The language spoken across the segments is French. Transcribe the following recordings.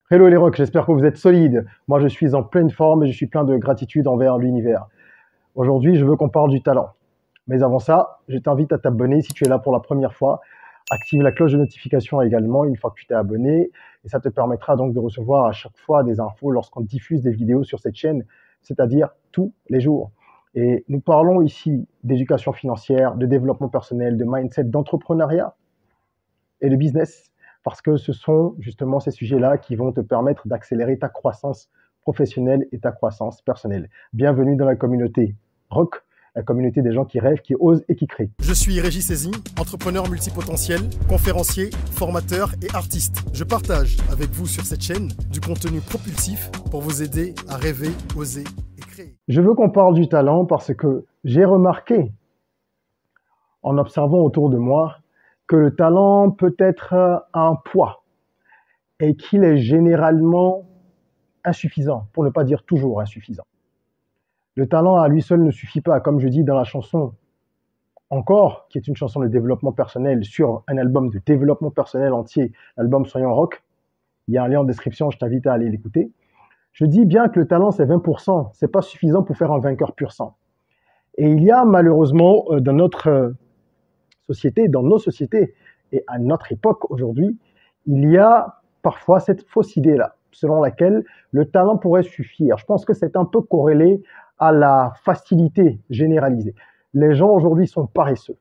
Hello les rocks, j'espère que vous êtes solides. Moi, je suis en pleine forme et je suis plein de gratitude envers l'univers. Aujourd'hui, je veux qu'on parle du talent. Mais avant ça, je t'invite à t'abonner si tu es là pour la première fois. Active la cloche de notification également une fois que tu t'es abonné et ça te permettra donc de recevoir à chaque fois des infos lorsqu'on diffuse des vidéos sur cette chaîne, c'est-à-dire tous les jours. Et nous parlons ici d'éducation financière, de développement personnel, de mindset, d'entrepreneuriat et de business, parce que ce sont justement ces sujets-là qui vont te permettre d'accélérer ta croissance professionnelle et ta croissance personnelle. Bienvenue dans la communauté Rock, la communauté des gens qui rêvent, qui osent et qui créent. Je suis Régis Sezin, entrepreneur multipotentiel, conférencier, formateur et artiste. Je partage avec vous sur cette chaîne du contenu propulsif pour vous aider à rêver, oser et créer. Je veux qu'on parle du talent parce que j'ai remarqué, en observant autour de moi, que le talent peut être un poids et qu'il est généralement insuffisant, pour ne pas dire toujours insuffisant. Le talent à lui seul ne suffit pas, comme je dis dans la chanson Encore, qui est une chanson de développement personnel sur un album de développement personnel entier, l'album Soyons Rock. Il y a un lien en description, je t'invite à aller l'écouter. Je dis bien que le talent, c'est 20%, c'est pas suffisant pour faire un vainqueur pur sang. Et il y a malheureusement dans notre société, dans nos sociétés et à notre époque aujourd'hui, il y a parfois cette fausse idée-là, selon laquelle le talent pourrait suffire. Je pense que c'est un peu corrélé à la facilité généralisée. Les gens aujourd'hui sont paresseux.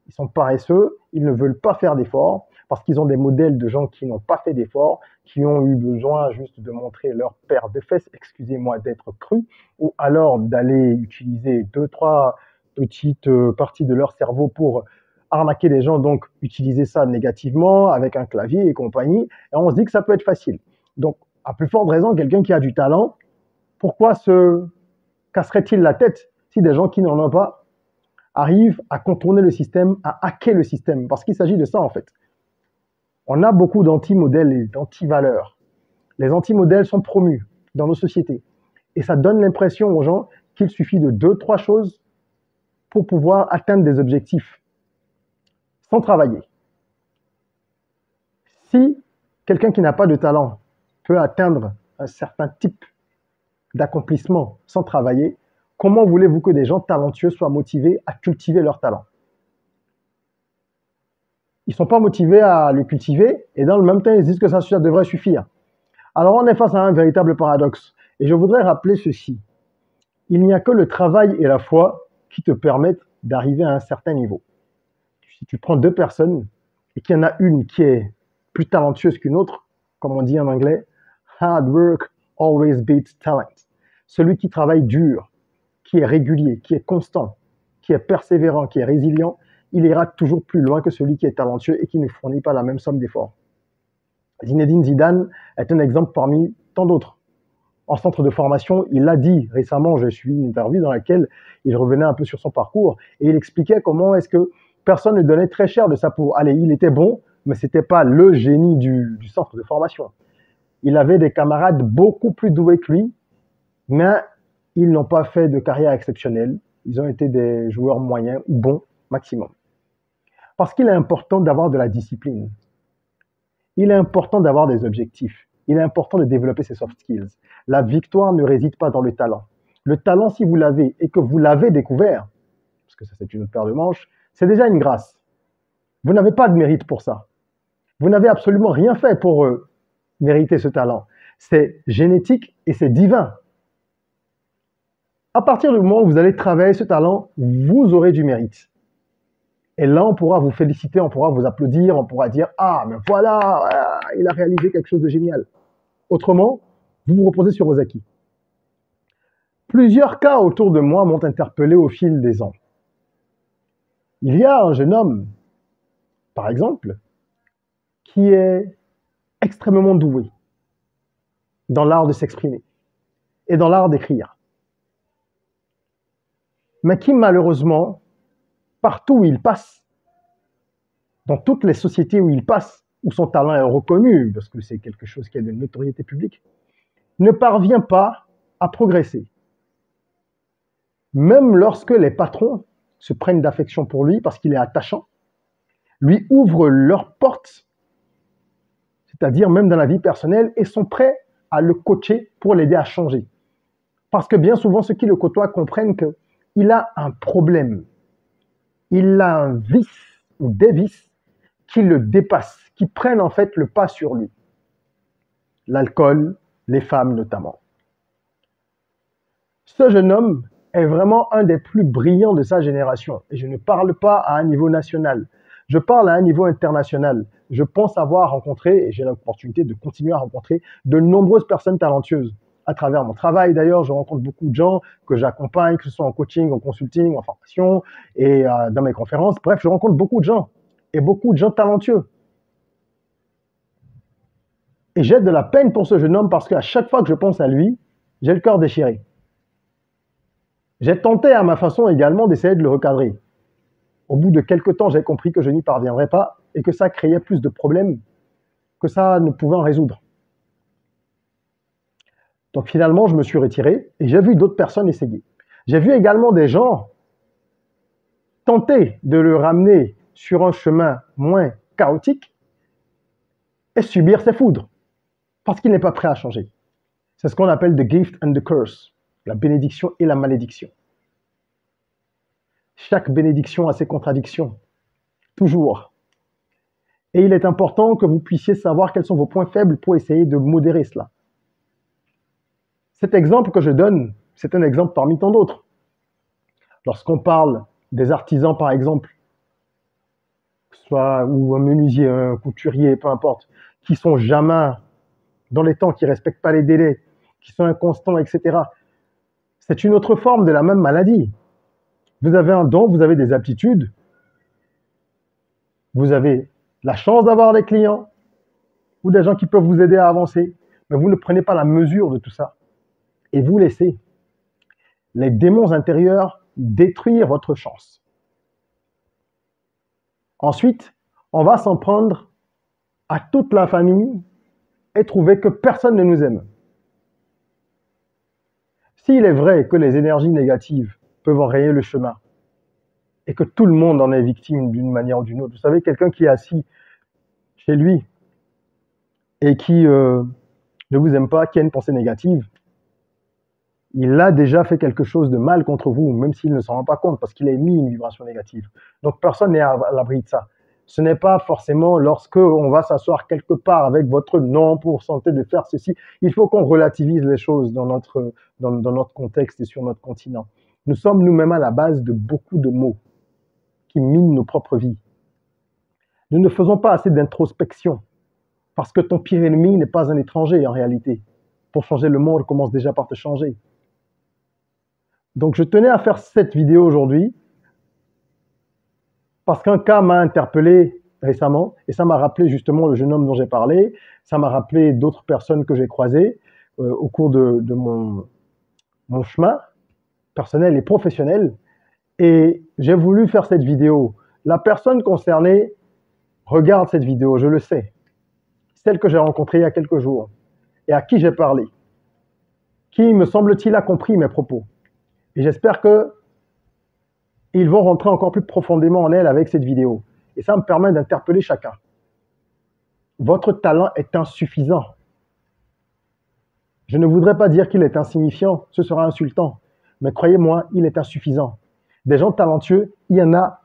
Ils sont paresseux, ils ne veulent pas faire d'efforts parce qu'ils ont des modèles de gens qui n'ont pas fait d'efforts, qui ont eu besoin juste de montrer leur paire de fesses, excusez-moi d'être cru, ou alors d'aller utiliser 2-3 petites parties de leur cerveau pour arnaquer les gens, donc utiliser ça négativement avec un clavier et compagnie, et on se dit que ça peut être facile. Donc, à plus forte raison, quelqu'un qui a du talent, pourquoi se casserait-il la tête si des gens qui n'en ont pas arrivent à contourner le système, à hacker le système? Parce qu'il s'agit de ça en fait. On a beaucoup d'anti-modèles et d'anti-valeurs. Les anti-modèles sont promus dans nos sociétés. Et ça donne l'impression aux gens qu'il suffit de 2-3 choses pour pouvoir atteindre des objectifs sans travailler. Si quelqu'un qui n'a pas de talent peut atteindre un certain type d'accomplissement sans travailler, comment voulez-vous que des gens talentueux soient motivés à cultiver leur talent? Ils ne sont pas motivés à le cultiver et dans le même temps, ils disent que ça devrait suffire. Alors on est face à un véritable paradoxe. Et je voudrais rappeler ceci. Il n'y a que le travail et la foi qui te permettent d'arriver à un certain niveau. Si tu prends deux personnes et qu'il y en a une qui est plus talentueuse qu'une autre, comme on dit en anglais, hard work always beats talent. Celui qui travaille dur, qui est régulier, qui est constant, qui est persévérant, qui est résilient, il ira toujours plus loin que celui qui est talentueux et qui ne fournit pas la même somme d'efforts. Zinedine Zidane est un exemple parmi tant d'autres. En centre de formation, il l'a dit récemment, j'ai suivi une interview dans laquelle il revenait un peu sur son parcours et il expliquait comment est-ce que personne ne donnait très cher de sa peau. Allez, il était bon, mais c'était pas le génie du centre de formation. Il avait des camarades beaucoup plus doués que lui, mais ils n'ont pas fait de carrière exceptionnelle. Ils ont été des joueurs moyens ou bons maximum. Parce qu'il est important d'avoir de la discipline. Il est important d'avoir des objectifs. Il est important de développer ses soft skills. La victoire ne réside pas dans le talent. Le talent, si vous l'avez et que vous l'avez découvert, parce que ça c'est une autre paire de manches, c'est déjà une grâce. Vous n'avez pas de mérite pour ça. Vous n'avez absolument rien fait pour mériter ce talent. C'est génétique et c'est divin. À partir du moment où vous allez travailler ce talent, vous aurez du mérite. Et là, on pourra vous féliciter, on pourra vous applaudir, on pourra dire « Ah, mais voilà, il a réalisé quelque chose de génial ». Autrement, vous vous reposez sur vos acquis. Plusieurs cas autour de moi m'ont interpellé au fil des ans. Il y a un jeune homme, par exemple, qui est extrêmement doué dans l'art de s'exprimer et dans l'art d'écrire. Mais qui malheureusement, partout où il passe, dans toutes les sociétés où il passe, où son talent est reconnu, parce que c'est quelque chose qui a de notoriété publique, ne parvient pas à progresser. Même lorsque les patrons se prennent d'affection pour lui, parce qu'il est attachant, lui ouvrent leurs portes, c'est-à-dire même dans la vie personnelle, et sont prêts à le coacher pour l'aider à changer. Parce que bien souvent, ceux qui le côtoient comprennent qu'il a un problème, il a un vice ou des vices qui le dépassent, qui prennent en fait le pas sur lui. L'alcool, les femmes notamment. Ce jeune homme est vraiment un des plus brillants de sa génération. Et je ne parle pas à un niveau national, je parle à un niveau international. Je pense avoir rencontré, et j'ai l'opportunité de continuer à rencontrer, de nombreuses personnes talentueuses. À travers mon travail d'ailleurs, je rencontre beaucoup de gens que j'accompagne, que ce soit en coaching, en consulting, en formation et dans mes conférences. Bref, je rencontre beaucoup de gens et beaucoup de gens talentueux. Et j'ai de la peine pour ce jeune homme parce qu'à chaque fois que je pense à lui, j'ai le cœur déchiré. J'ai tenté à ma façon également d'essayer de le recadrer. Au bout de quelques temps, j'ai compris que je n'y parviendrais pas et que ça créait plus de problèmes que ça ne pouvait en résoudre. Donc finalement, je me suis retiré et j'ai vu d'autres personnes essayer. J'ai vu également des gens tenter de le ramener sur un chemin moins chaotique et subir ses foudres parce qu'il n'est pas prêt à changer. C'est ce qu'on appelle the gift and the curse, la bénédiction et la malédiction. Chaque bénédiction a ses contradictions, toujours. Et il est important que vous puissiez savoir quels sont vos points faibles pour essayer de modérer cela. Cet exemple que je donne, c'est un exemple parmi tant d'autres. Lorsqu'on parle des artisans, par exemple, soit ou un menuisier, un couturier, peu importe, qui sont jamais dans les temps, qui respectent pas les délais, qui sont inconstants, etc. C'est une autre forme de la même maladie. Vous avez un don, vous avez des aptitudes, vous avez la chance d'avoir des clients ou des gens qui peuvent vous aider à avancer, mais vous ne prenez pas la mesure de tout ça. Et vous laissez les démons intérieurs détruire votre chance. Ensuite, on va s'en prendre à toute la famille et trouver que personne ne nous aime. S'il est vrai que les énergies négatives peuvent enrayer le chemin et que tout le monde en est victime d'une manière ou d'une autre, vous savez, quelqu'un qui est assis chez lui et qui ne vous aime pas, qui a une pensée négative, il a déjà fait quelque chose de mal contre vous, même s'il ne s'en rend pas compte, parce qu'il a émis une vibration négative. Donc personne n'est à l'abri de ça. Ce n'est pas forcément lorsque on va s'asseoir quelque part avec votre nom pour tenter de faire ceci. Il faut qu'on relativise les choses dans notre contexte et sur notre continent. Nous sommes nous-mêmes à la base de beaucoup de maux qui minent nos propres vies. Nous ne faisons pas assez d'introspection, parce que ton pire ennemi n'est pas un étranger en réalité. Pour changer le monde, commence déjà par te changer. Donc je tenais à faire cette vidéo aujourd'hui parce qu'un cas m'a interpellé récemment et ça m'a rappelé justement le jeune homme dont j'ai parlé, ça m'a rappelé d'autres personnes que j'ai croisées au cours de mon chemin personnel et professionnel et j'ai voulu faire cette vidéo. La personne concernée regarde cette vidéo, je le sais, celle que j'ai rencontrée il y a quelques jours et à qui j'ai parlé, qui me semble-t-il a compris mes propos. Et j'espère qu'ils vont rentrer encore plus profondément en elle avec cette vidéo. Et ça me permet d'interpeller chacun. Votre talent est insuffisant. Je ne voudrais pas dire qu'il est insignifiant, ce sera insultant. Mais croyez-moi, il est insuffisant. Des gens talentueux, il y en a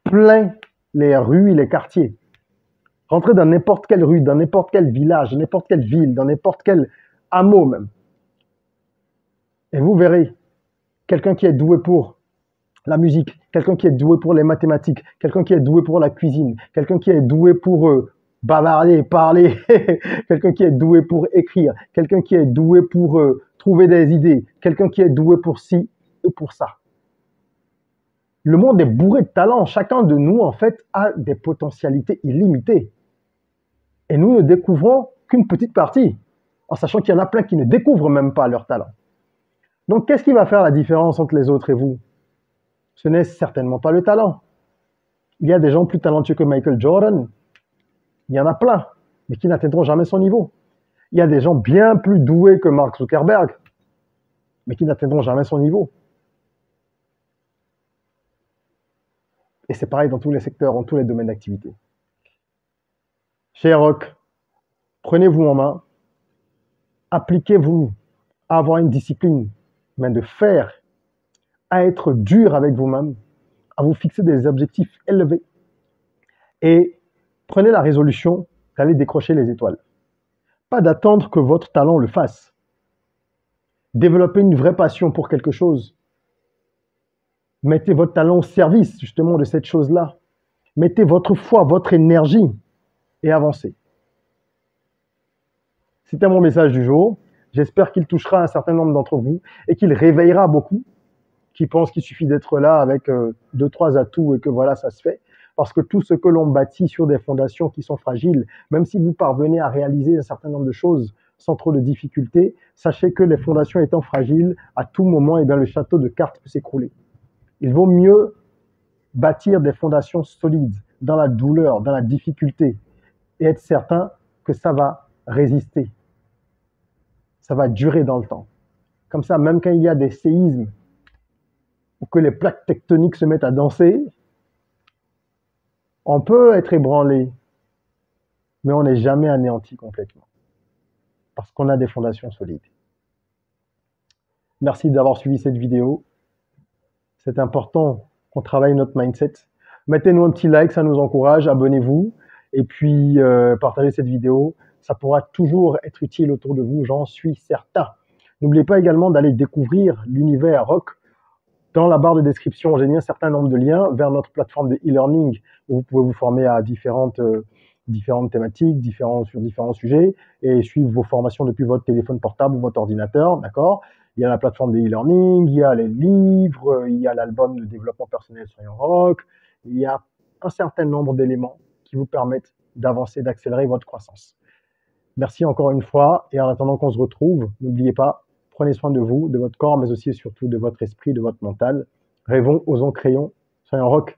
plein les rues et les quartiers. Rentrez dans n'importe quelle rue, dans n'importe quel village, dans n'importe quelle ville, dans n'importe quel hameau même. Et vous verrez, quelqu'un qui est doué pour la musique, quelqu'un qui est doué pour les mathématiques, quelqu'un qui est doué pour la cuisine, quelqu'un qui est doué pour bavarder, parler, quelqu'un qui est doué pour écrire, quelqu'un qui est doué pour trouver des idées, quelqu'un qui est doué pour ci et pour ça. Le monde est bourré de talents. Chacun de nous, en fait, a des potentialités illimitées. Et nous ne découvrons qu'une petite partie, en sachant qu'il y en a plein qui ne découvrent même pas leurs talents. Donc, qu'est-ce qui va faire la différence entre les autres et vous? Ce n'est certainement pas le talent. Il y a des gens plus talentueux que Michael Jordan. Il y en a plein, mais qui n'atteindront jamais son niveau. Il y a des gens bien plus doués que Mark Zuckerberg, mais qui n'atteindront jamais son niveau. Et c'est pareil dans tous les secteurs, dans tous les domaines d'activité. Cher Rock, Prenez-vous en main, appliquez-vous à avoir une discipline, mais de faire, à être dur avec vous-même, à vous fixer des objectifs élevés et prenez la résolution d'aller décrocher les étoiles. Pas d'attendre que votre talent le fasse. Développez une vraie passion pour quelque chose. Mettez votre talent au service justement de cette chose-là. Mettez votre foi, votre énergie et avancez. C'était mon message du jour. J'espère qu'il touchera un certain nombre d'entre vous et qu'il réveillera beaucoup qui pensent qu'il suffit d'être là avec 2-3 atouts et que voilà, ça se fait. Parce que tout ce que l'on bâtit sur des fondations qui sont fragiles, même si vous parvenez à réaliser un certain nombre de choses sans trop de difficultés, sachez que les fondations étant fragiles, à tout moment, eh bien, le château de cartes peut s'écrouler. Il vaut mieux bâtir des fondations solides dans la douleur, dans la difficulté, et être certain que ça va résister. Ça va durer dans le temps. Comme ça, même quand il y a des séismes, ou que les plaques tectoniques se mettent à danser, on peut être ébranlé, mais on n'est jamais anéanti complètement, parce qu'on a des fondations solides. Merci d'avoir suivi cette vidéo. C'est important qu'on travaille notre mindset. Mettez-nous un petit like, ça nous encourage, abonnez-vous, et puis partagez cette vidéo. Ça pourra toujours être utile autour de vous, j'en suis certain. N'oubliez pas également d'aller découvrir l'univers rock. Dans la barre de description, j'ai mis un certain nombre de liens vers notre plateforme de e-learning où vous pouvez vous former à différentes thématiques, sur différents sujets et suivre vos formations depuis votre téléphone portable ou votre ordinateur, d'accord? Il y a la plateforme de e-learning, il y a les livres, il y a l'album de développement personnel Soyons Rock, il y a un certain nombre d'éléments qui vous permettent d'avancer, d'accélérer votre croissance. Merci encore une fois et en attendant qu'on se retrouve, n'oubliez pas, prenez soin de vous, de votre corps, mais aussi et surtout de votre esprit, de votre mental. Rêvons, osons, créons, soyons rock.